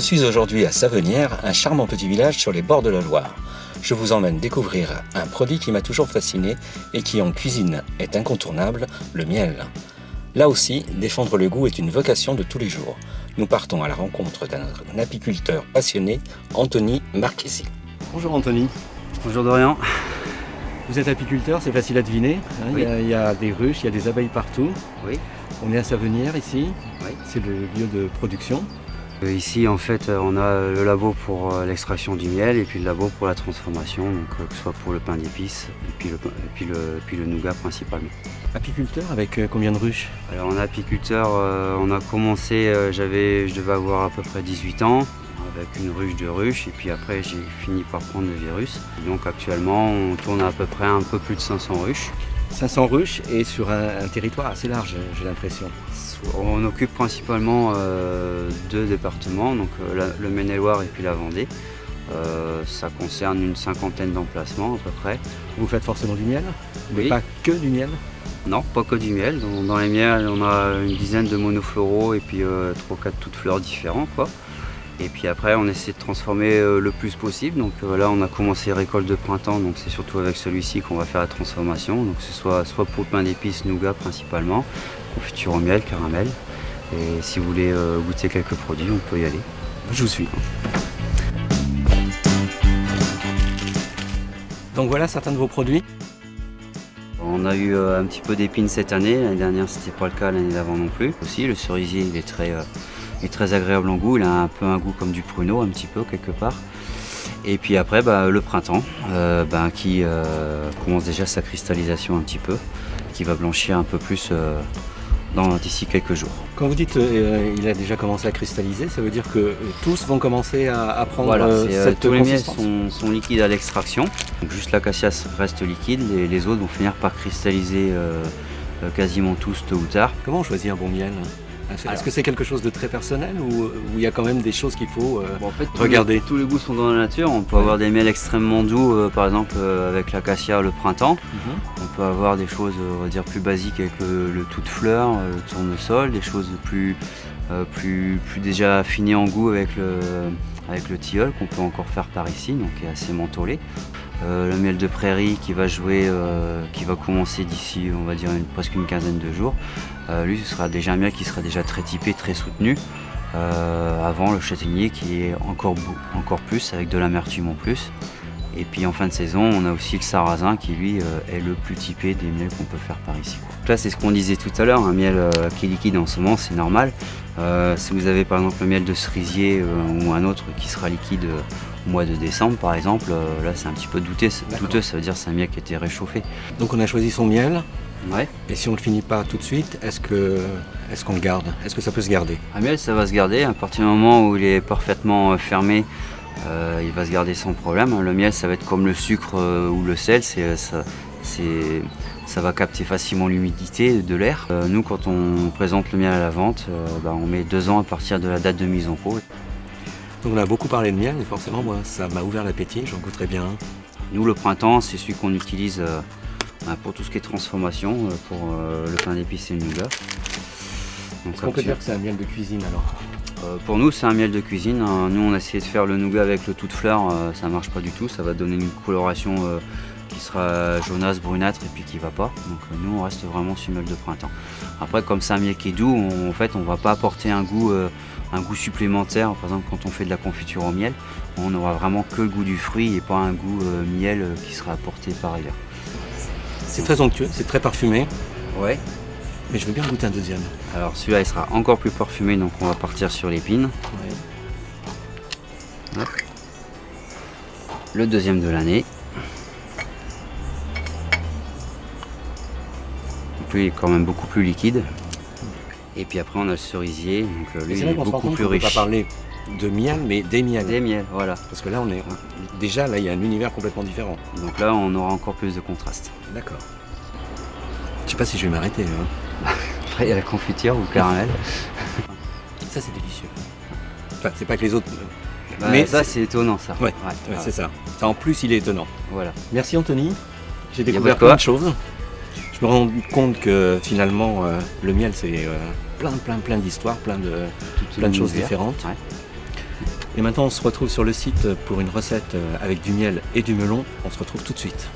suis aujourd'hui à Savenières, un charmant petit village sur les bords de la Loire. Je vous emmène découvrir un produit qui m'a toujours fasciné et qui en cuisine est incontournable, le miel. Là aussi, défendre le goût est une vocation de tous les jours. Nous partons à la rencontre d'un apiculteur passionné, Anthony Marchesi. Bonjour Anthony. Bonjour Dorian. Vous êtes apiculteur, c'est facile à deviner. Oui. Il y a des ruches, il y a des abeilles partout. Oui. On est à Savenières ici, Oui. c'est le lieu de production. Ici en fait on a le labo pour l'extraction du miel et puis le labo pour la transformation, donc que ce soit pour le pain d'épices et puis le nougat principalement. Apiculteur avec combien de ruches? Alors en apiculteur on a commencé, je devais avoir à peu près 18 ans avec une ruche de ruches et puis après j'ai fini par prendre le virus. Donc actuellement on tourne à peu près un peu plus de 500 ruches. 500 ruches et sur un territoire assez large, j'ai l'impression. On occupe principalement deux départements, donc le Maine-et-Loire et puis la Vendée. Ça concerne une cinquantaine d'emplacements à peu près. Vous faites forcément du miel? Mais Oui. pas que du miel? Non, pas que du miel. Dans les miels, on a une dizaine de monofloraux et puis 3 ou 4 toutes fleurs différents, quoi. Et puis après, on essaie de transformer le plus possible. Donc là, on a commencé récolte de printemps, donc c'est surtout avec celui-ci qu'on va faire la transformation. Donc ce soit pour le pain d'épices, nougat principalement, confiture au miel, caramel. Et si vous voulez goûter quelques produits, on peut y aller. Je vous suis. Donc voilà certains de vos produits. On a eu un petit peu d'épines cette année. L'année dernière, c'était pas le cas, l'année d'avant non plus. Aussi, le cerisier, il est très agréable en goût. Il a un peu un goût comme du pruneau, un petit peu quelque part. Et puis après, le printemps, qui commence déjà sa cristallisation un petit peu, qui va blanchir un peu plus d'ici quelques jours. Quand vous dites il a déjà commencé à cristalliser, ça veut dire que tous vont commencer à prendre Voilà, cette tous les miels consistance. sont liquides à l'extraction. Donc juste l'acacia reste liquide, les autres vont finir par cristalliser quasiment tous tôt ou tard. Comment on choisit un bon miel? Est-ce que c'est quelque chose de très personnel ou il y a quand même des choses qu'il faut En fait, regarder? tous les goûts sont dans la nature. On peut avoir des miels extrêmement doux, par exemple avec l'acacia le printemps. On peut avoir des choses on va dire plus basiques avec le tout de fleur, le tournesol, des choses plus déjà affinées en goût avec le tilleul qu'on peut encore faire par ici, donc qui est assez mentholé. Le miel de prairie qui va commencer d'ici on va dire presque une quinzaine de jours. Lui ce sera déjà un miel qui sera déjà très typé, très soutenu. Avant le châtaignier qui est encore plus avec de l'amertume en plus. Et puis en fin de saison on a aussi le sarrasin qui lui est le plus typé des miels qu'on peut faire par ici. Donc là c'est ce qu'on disait tout à l'heure, un miel qui est liquide en ce moment c'est normal. Si vous avez par exemple le miel de cerisier ou un autre qui sera liquide au mois de décembre par exemple, là c'est un petit peu douteux, ça veut dire que c'est un miel qui a été réchauffé. Donc on a choisi son miel. Ouais. Et si on ne le finit pas tout de suite, est-ce qu'on le garde? Est-ce que ça peut se garder? Un miel ça va se garder à partir du moment où il est parfaitement fermé. Il va se garder sans problème. Le miel, ça va être comme le sucre ou le sel, ça va capter facilement l'humidité de l'air. Nous, quand on présente le miel à la vente, on met 2 ans à partir de la date de mise en pot. Donc on a beaucoup parlé de miel, et forcément, moi, ça m'a ouvert l'appétit, j'en goûterai bien. Nous, le printemps, c'est celui qu'on utilise pour tout ce qui est transformation, pour le pain d'épices et le nougat. Est-ce qu'on peut dire que c'est un miel de cuisine alors? Pour nous c'est un miel de cuisine. Nous on a essayé de faire le nougat avec le tout de fleur, ça marche pas du tout, ça va donner une coloration qui sera jaunasse, brunâtre et puis qui va pas. Donc nous on reste vraiment sur miel de printemps. Après comme c'est un miel qui est doux, on va pas apporter un goût supplémentaire. Par exemple quand on fait de la confiture au miel, on aura vraiment que le goût du fruit et pas un goût miel qui sera apporté par ailleurs. C'est très onctueux, c'est très parfumé. Ouais. Mais je veux bien goûter un deuxième. Alors celui-là il sera encore plus parfumé, donc on va partir sur l'épine. Ouais. Le deuxième de l'année. Donc lui il est quand même beaucoup plus liquide. Et puis après on a le cerisier, donc lui il est beaucoup plus riche. On ne peut pas parler de miel, mais des miels. Des miels, voilà. Parce que là déjà là il y a un univers complètement différent. Donc là on aura encore plus de contraste. D'accord. Je sais pas si je vais m'arrêter. Après il y a la confiture ou le caramel. Ça c'est délicieux. Enfin c'est pas que les autres. Mais ça c'est étonnant ça. Ouais, c'est ça. Ça en plus il est étonnant. Voilà. Merci Anthony. J'ai découvert plein de choses. Je me rends compte que finalement le miel c'est plein d'histoires, plein de choses différentes. Ouais. Et maintenant on se retrouve sur le site pour une recette avec du miel et du melon. On se retrouve tout de suite.